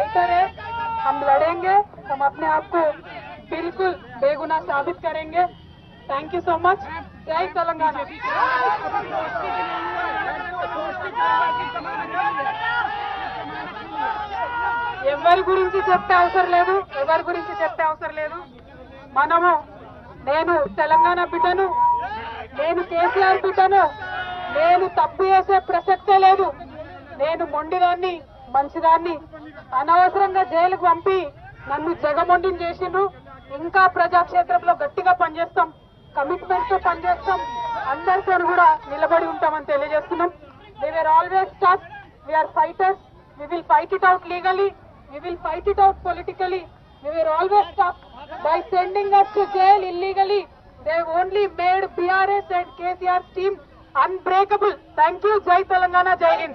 Fighter है, हम लड़ेंगे, हम अपने आप को बिल्कुल बेगुनाह साबित करेंगे। Thank you so much. जय तेलंगाना। ఎవరి గురించి చెప్పే అవసరం లేదు, ఎవరి గురించి చెప్పే అవసరం లేదు. మనము నేను తెలంగాణ బిడ్డను, నేను కేసీఆర్ బిడ్డను, నేను తప్పు చేసే ప్రసక్తే లేదు. నేను మొండిదాన్ని, మంచిదాన్ని. అనవసరంగా జైలుకు పంపి నన్ను జగమొండిని చేసిండ్రు. ఇంకా ప్రజాక్షేత్రంలో గట్టిగా పనిచేస్తాం, కమిట్మెంట్ తో పనిచేస్తాం, అందరితో కూడా నిలబడి ఉంటామని తెలియజేస్తున్నాం. They were always tough, we are fighters, we will fight it out legally, we will fight it out politically. We were always tough. By sending us to jail illegally, they have only made BRS and KCR's team unbreakable. Thank you. Jai Telangana, Jai Hind.